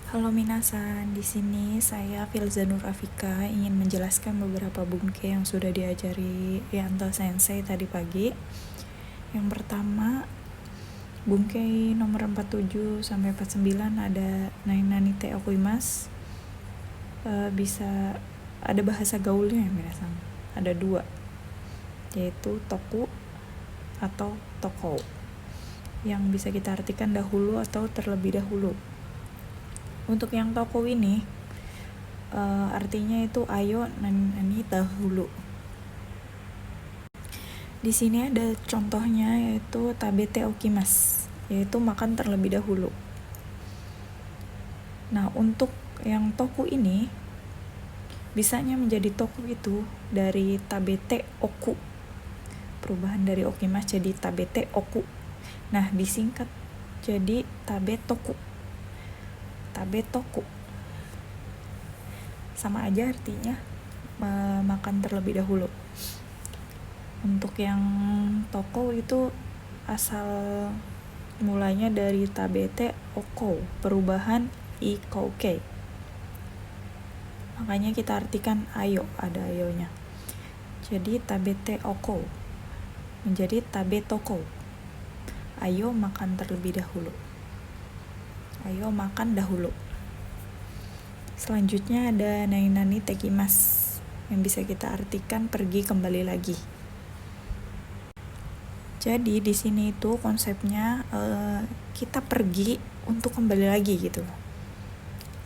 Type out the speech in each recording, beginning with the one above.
Halo minasan, di sini saya Filza Nur Afika ingin menjelaskan beberapa bunke yang sudah diajari Yanto Sensei tadi pagi. Yang pertama, bunke nomor 47 sampai 49 ada Nainani te okuimasu. Bisa ada bahasa gaulnya ya minasan. Ada dua, yaitu toku atau toko, yang bisa kita artikan dahulu atau terlebih dahulu. Untuk yang toko ini artinya itu ayo nani dahulu. Di sini ada contohnya yaitu tabete okimasu, yaitu makan terlebih dahulu. Nah, untuk yang toku ini bisanya menjadi toku itu dari tabete oku. Perubahan dari okimasu jadi tabete oku. Nah, disingkat jadi tabetoku. Tabetoku. Sama aja artinya makan terlebih dahulu. Untuk yang toko itu asal mulanya dari tabete oko, perubahan ikouke. Makanya kita artikan ayo, ada ayonya. Jadi tabete oko menjadi tabetoko. Ayo makan terlebih dahulu. Ayo makan dahulu. Selanjutnya ada nainani tekimasu, yang bisa kita artikan pergi kembali lagi. Jadi di sini itu konsepnya kita pergi untuk kembali lagi gitu.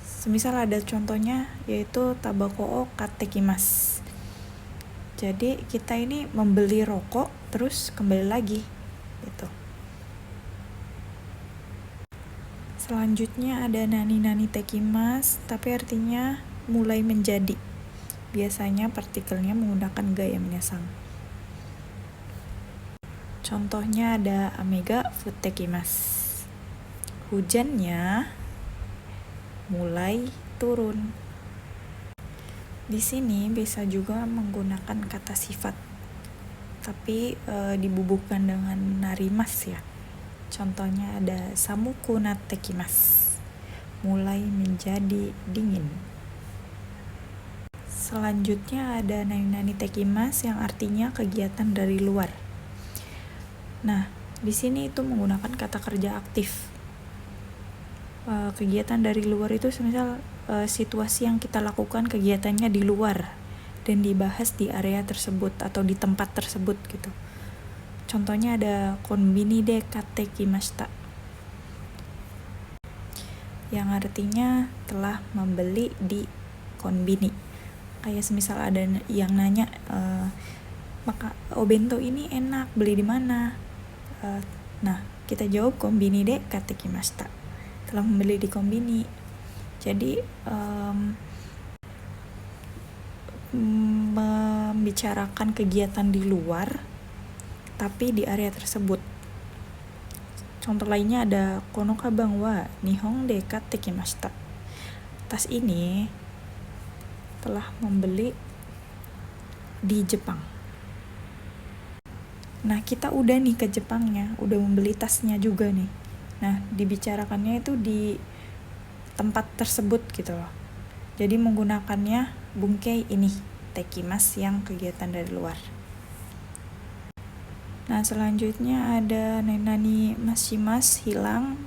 Semisal ada contohnya yaitu tabako o katekimasu. Jadi kita ini membeli rokok terus kembali lagi gitu. Selanjutnya ada nani-nani tekimasu, tapi artinya mulai menjadi. Biasanya partikelnya menggunakan ga ya minasan. Contohnya ada amega futtekimasu. Hujannya mulai turun. Di sini bisa juga menggunakan kata sifat, tapi dibubuhkan dengan narimas ya. Contohnya ada samuku nattekimasu, mulai menjadi dingin. Selanjutnya ada nainani tekimasu yang artinya kegiatan dari luar. Nah, di sini itu menggunakan kata kerja aktif. Kegiatan dari luar itu semisal situasi yang kita lakukan kegiatannya di luar dan dibahas di area tersebut atau di tempat tersebut gitu. Contohnya ada konbini de kattekimashita, yang artinya telah membeli di konbini. Kayak semisal ada yang nanya, maka obento ini enak, beli di mana? Nah, kita jawab konbini de kattekimashita, telah membeli di konbini. Jadi membicarakan kegiatan di luar tapi di area tersebut. Contoh lainnya ada kono kabang wa nihon de kattekimashita. Tas ini telah membeli di Jepang. Nah, kita udah nih ke Jepangnya, udah membeli tasnya juga nih. Nah, dibicarakannya itu di tempat tersebut gitu loh. Jadi menggunakannya bunke ini, tekimasu yang kegiatan dari luar. Nah, selanjutnya ada nainani mashimasu, hilang,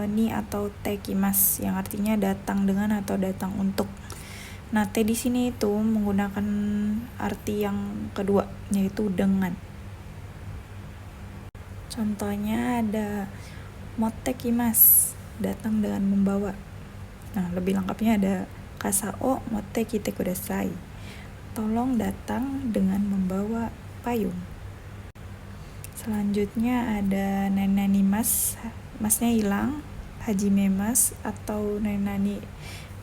ni atau tekimasu yang artinya datang dengan atau datang untuk. Nah, te di sini itu menggunakan arti yang kedua, yaitu dengan. Contohnya ada mottekimasu, datang dengan membawa. Nah, lebih lengkapnya ada kasa o motte kite kudasai, tolong datang dengan membawa payung. Selanjutnya ada nainani mas, masnya hilang, hajime mas, atau nainani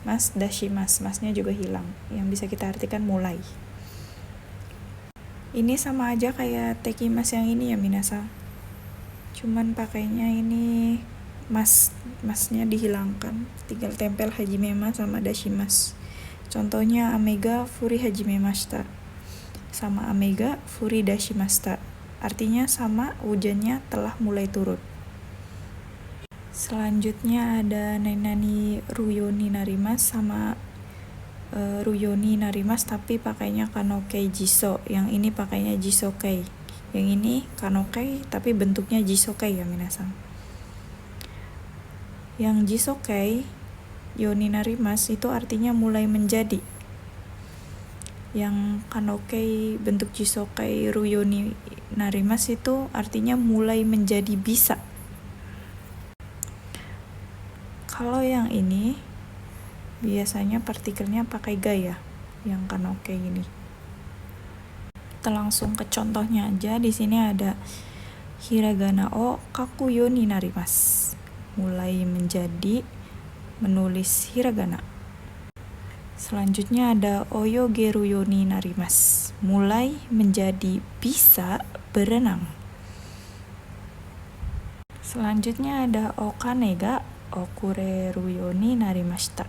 mas dashimasu, masnya juga hilang, yang bisa kita artikan mulai. Ini sama aja kayak tekimasu yang ini ya minasan, cuman pakainya ini masnya dihilangkan, tinggal tempel hajime mas sama dashimasu. Contohnya amega furi hajimemashita sama amega furi dashimashita, artinya sama, hujannya telah mulai turun. Selanjutnya ada Nainani Ruyoni Narimas sama Ruyoni Narimas tapi pakainya Kanokei Jiso. Yang ini pakainya Jisokei. Yang ini Kanokei tapi bentuknya Jisokei ya minasang. Yang Jisokei Yoni Narimas itu artinya mulai menjadi. Yang Kanokei bentuk Jisokei Ruyoni Narimas itu artinya mulai menjadi bisa. Kalau yang ini biasanya partikelnya pakai ga ya, yang Kanokei ini. Kita langsung ke contohnya aja. Di sini ada hiragana o kakuyo ni narimasu. Mulai menjadi menulis hiragana. Selanjutnya ada oyogeru yo ni narimasu. Mulai menjadi bisa berenang. Selanjutnya ada okane ga okureru yo ni narimashita.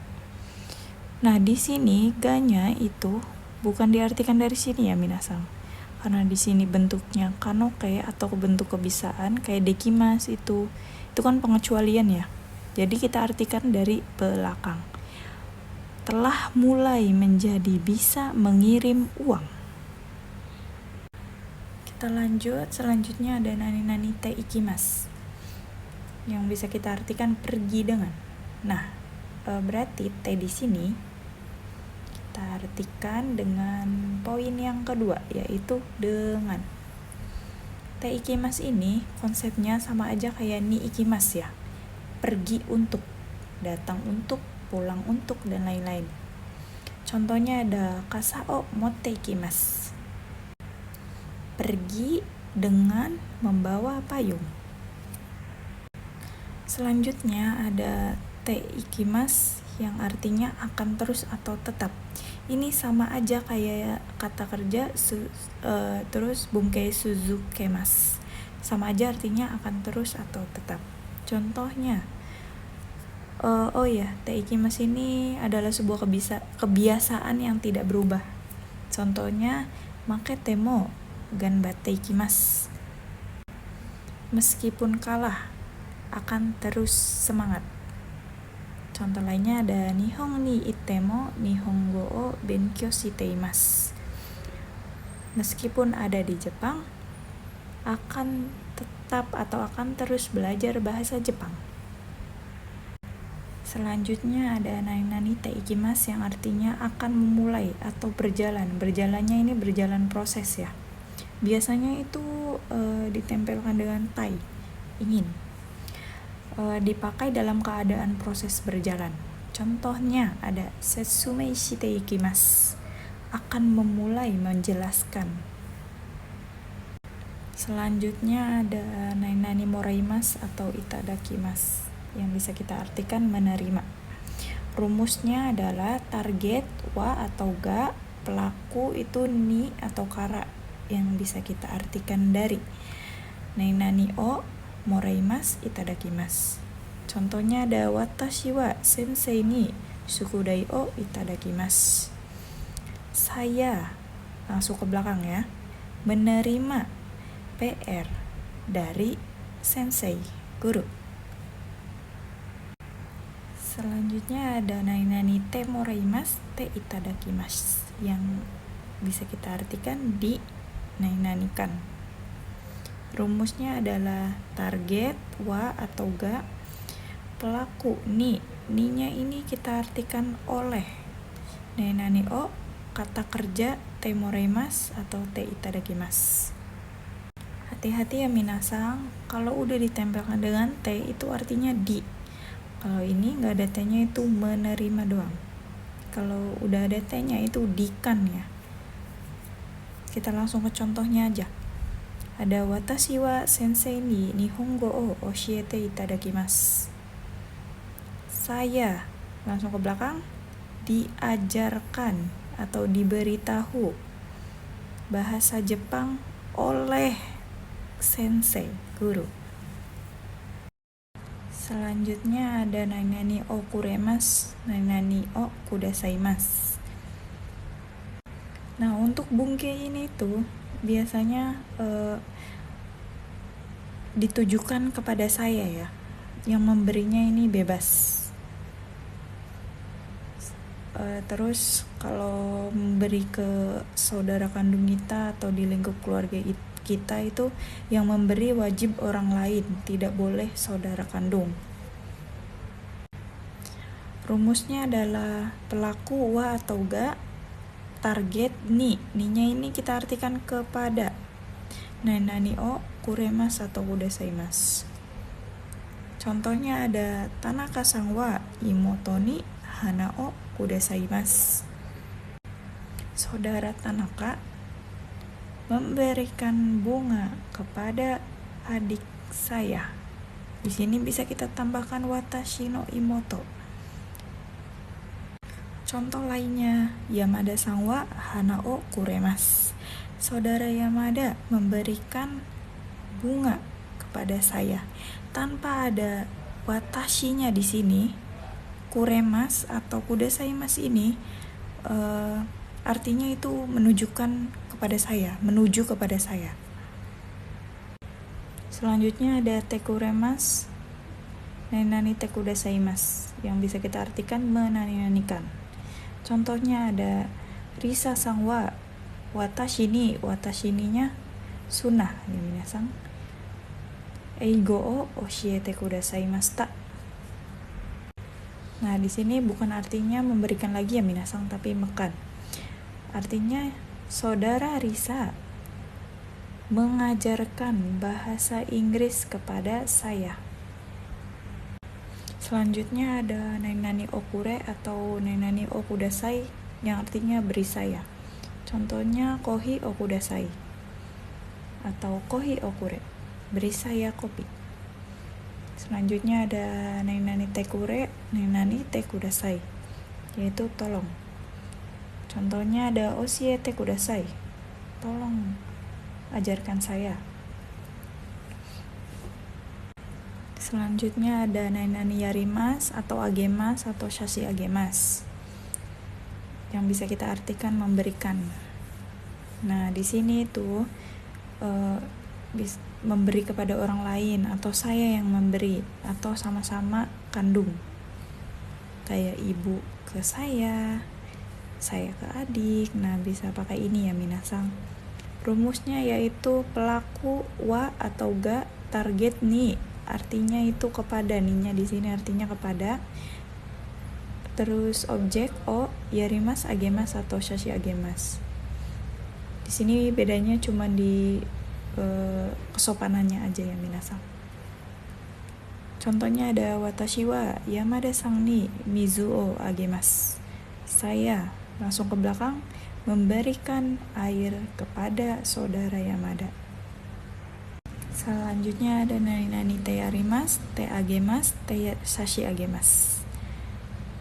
Nah, di sini ga-nya itu bukan diartikan dari sini ya minasang. Karena di sini bentuknya kanoke atau bentuk kebisaan kayak dekimasu itu kan pengecualian ya. Jadi kita artikan dari belakang. Telah mulai menjadi bisa mengirim uang. Kita lanjut, selanjutnya ada nani-nani te ikimasu. Yang bisa kita artikan pergi dengan. Nah, berarti te di sini kita artikan dengan poin yang kedua, yaitu dengan. Te ikimasu ini konsepnya sama aja kayak ni ikimasu ya. Pergi untuk, datang untuk, pulang untuk, dan lain-lain. Contohnya ada kasao motte ikimasu. Pergi dengan membawa payung. Selanjutnya ada te ikimasu yang artinya akan terus atau tetap. Ini sama aja kayak kata kerja terus bungkei suzukemasu. Sama aja artinya akan terus atau tetap. Contohnya te ikimasu ini adalah sebuah kebiasaan yang tidak berubah. Contohnya makete mo ganbatte ikimasu. Meskipun kalah, akan terus semangat. Contoh lainnya ada Nihon ni itte mo nihongo o benkyou shite imasu. Meskipun ada di Jepang, akan tetap atau akan terus belajar bahasa Jepang. Selanjutnya ada nani-nani te ikimasu yang artinya akan memulai atau berjalan. Berjalannya ini berjalan proses ya. Biasanya itu ditempelkan dengan tai, ingin. Dipakai dalam keadaan proses berjalan. Contohnya ada setsumei shite ikimasu. Akan memulai menjelaskan. Selanjutnya ada nani-nani moraimasu atau itadakimasu yang bisa kita artikan menerima. Rumusnya adalah target wa atau ga, pelaku itu ni atau kara yang bisa kita artikan dari. Nani o moraimasu itadakimasu. Contohnya ada watashi wa sensei ni sukudai o itadakimasu. Saya, langsung ke belakang ya, menerima PR dari sensei, guru. Selanjutnya ada nani-nani te moraimasu te itadakimasu yang bisa kita artikan di nani-nanikan. Rumusnya adalah target wa atau ga, pelaku ni. Ni-nya ini kita artikan oleh. Nani-nani o kata kerja te moraimasu atau te itadakimasu. Hati-hati ya minasang, kalau udah ditempelkan dengan te itu artinya di. Kalau ini nggak ada t-nya itu menerima doang. Kalau udah ada t-nya itu dikan ya. Kita langsung ke contohnya aja. Ada watashi wa sensei ni nihongo o oshiete itadakimasu. Saya, langsung ke belakang, diajarkan atau diberitahu bahasa Jepang oleh sensei, guru. Selanjutnya ada nani-nani o kuremasu, nani-nani o kudasaimasu. Nah, untuk bungkei ini tuh biasanya ditujukan kepada saya ya. yang memberinya ini bebas. Terus kalau memberi ke saudara kandung kita atau di lingkup keluarga kita itu yang memberi wajib orang lain, tidak boleh saudara kandung. Rumusnya adalah pelaku wa atau ga, target ni. Ni-nya ini kita artikan kepada. Nani o kuremasu atau kudasaimasu. Contohnya ada Tanaka-san wa imoto ni hana o kudasaimasu. Saudara Tanaka memberikan bunga kepada adik saya. Di sini bisa kita tambahkan watashi no imoto. Contoh lainnya, Yamada-san wa hana o kuremasu. Saudara Yamada memberikan bunga kepada saya. Tanpa ada watashinya di sini, kuremas atau kudasaimasu ini artinya itu menunjukkan kepada saya, menuju kepada saya. Selanjutnya ada tekuremas, nani te kudasaimasu, yang bisa kita artikan menani-nanikan. Contohnya ada Risa-san wa watashi ni, watashi ni-nya sunnah ya minasan. Eigo o oshiete kudasaimashita. Nah, di sini bukan artinya memberikan lagi ya minasan, tapi makan. Artinya saudara Risa mengajarkan bahasa Inggris kepada saya. Selanjutnya ada nani okure atau nani okudasai yang artinya beri saya. Contohnya kohi okudasai atau kohi okure, beri saya kopi. Selanjutnya ada nani tekure, nani te kudasai, yaitu tolong. Contohnya ada oshiete kudasai, tolong ajarkan saya. Selanjutnya ada nani yarimas atau agemas atau shashi agemas, yang bisa kita artikan memberikan. Nah, di sini itu memberi kepada orang lain atau saya yang memberi atau sama-sama kandung. Kayak ibu ke saya ke adik. Nah, bisa pakai ini ya minasan. Rumusnya yaitu pelaku wa atau ga, target ni. Artinya itu kepada, ni-nya di sini artinya kepada. Terus objek o yarimas agemas atau shashi agemas. Di sini bedanya cuma di kesopanannya aja ya minasan. Contohnya ada watashi wa Yamada-san ni mizu o agemas. Saya langsung ke belakang memberikan air kepada saudara Yamada. Selanjutnya ada nani te arimas, te agemas, te shashi agemas,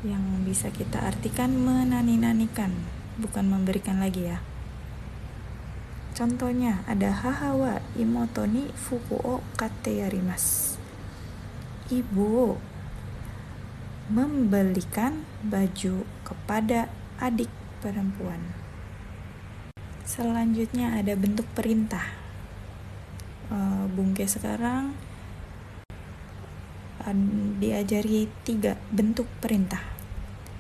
yang bisa kita artikan menani-nanikan, bukan memberikan lagi ya. Contohnya ada haha wa imoto ni fuku o katte yarimasu. Ibu membelikan baju kepada adik perempuan. Selanjutnya ada bentuk perintah. Bungke sekarang diajari 3 bentuk perintah.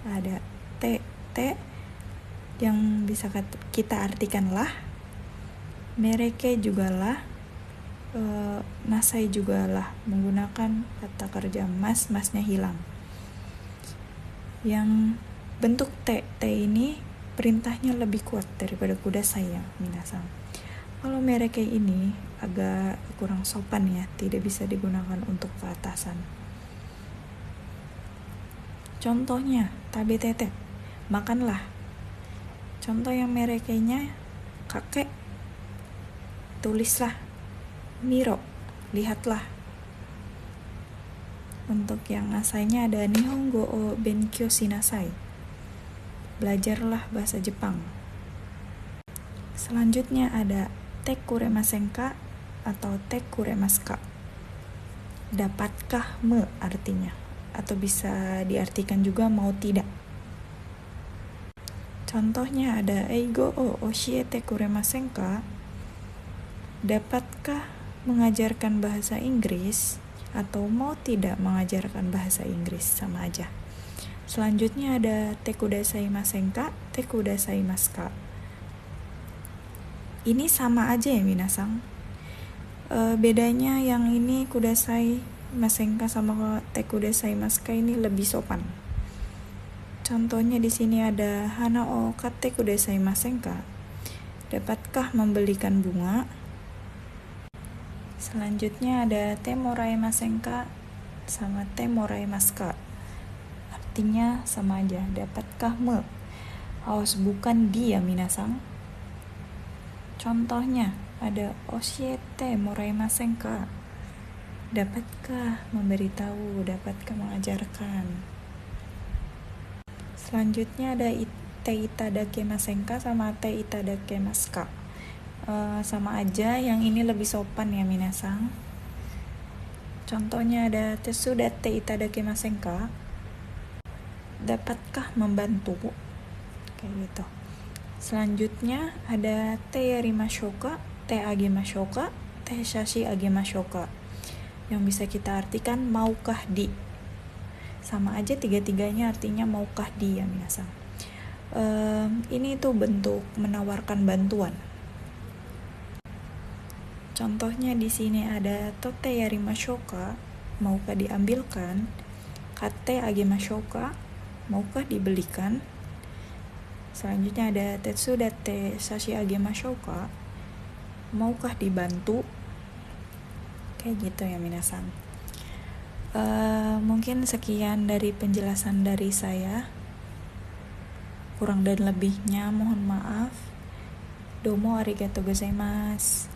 Ada te yang bisa kita artikan lah, mereke juga lah, nasai juga lah, menggunakan kata kerja masnya hilang. Yang bentuk te ini perintahnya lebih kuat daripada kudasai ya minasan. Kalau mereke ini agak kurang sopan ya, tidak bisa digunakan untuk keatasan. Contohnya tabetete, makanlah. Contoh yang merekenya kakek, tulislah. Miro, lihatlah. Untuk yang nasainya ada nihongo o benkyou shinasai, belajarlah bahasa Jepang. Selanjutnya ada te kuremasen ka atau te kuremasu ka, dapatkah me artinya, atau bisa diartikan juga mau tidak. Contohnya ada eigo o oshiete kuremasen ka, dapatkah mengajarkan bahasa Inggris. atau mau tidak mengajarkan bahasa Inggris, sama aja. Selanjutnya ada te kudasaimasen ka, te kudasaimasu ka. Ini sama aja ya minasang. Bedanya yang ini kudasaimasen ka sama te kudasaimasu ka ini lebih sopan. Contohnya di sini ada hana o katte kudasaimasen ka. Dapatkah membelikan bunga? Selanjutnya ada te moraemasen ka sama te moraimasu ka. Artinya sama aja, dapatkah aos bukan dia minasang. Contohnya ada oshiete moraemasen ka. Dapatkah memberitahu, dapatkah mengajarkan. Selanjutnya ada te itadakemasen ka sama te itadakimasu ka. Sama aja, yang ini lebih sopan ya minasang. Contohnya ada tesudate itadakimasen ka. Dapatkah membantu? Kayak gitu. Selanjutnya ada te yarimashou ka, te agemashou ka, te shashi agemashou ka. Yang bisa kita artikan maukah di. Sama aja tiga-tiganya artinya maukah di ya minasang. Ini tuh bentuk menawarkan bantuan. Contohnya di sini ada tote yarimashou ka, maukah diambilkan? Kate agemashou ka, maukah dibelikan? Selanjutnya ada tetsudate sashi agemashou ka, maukah dibantu? Kayak gitu ya minasang. Mungkin sekian dari penjelasan dari saya. Kurang dan lebihnya mohon maaf. Domo arigatou gozaimasu.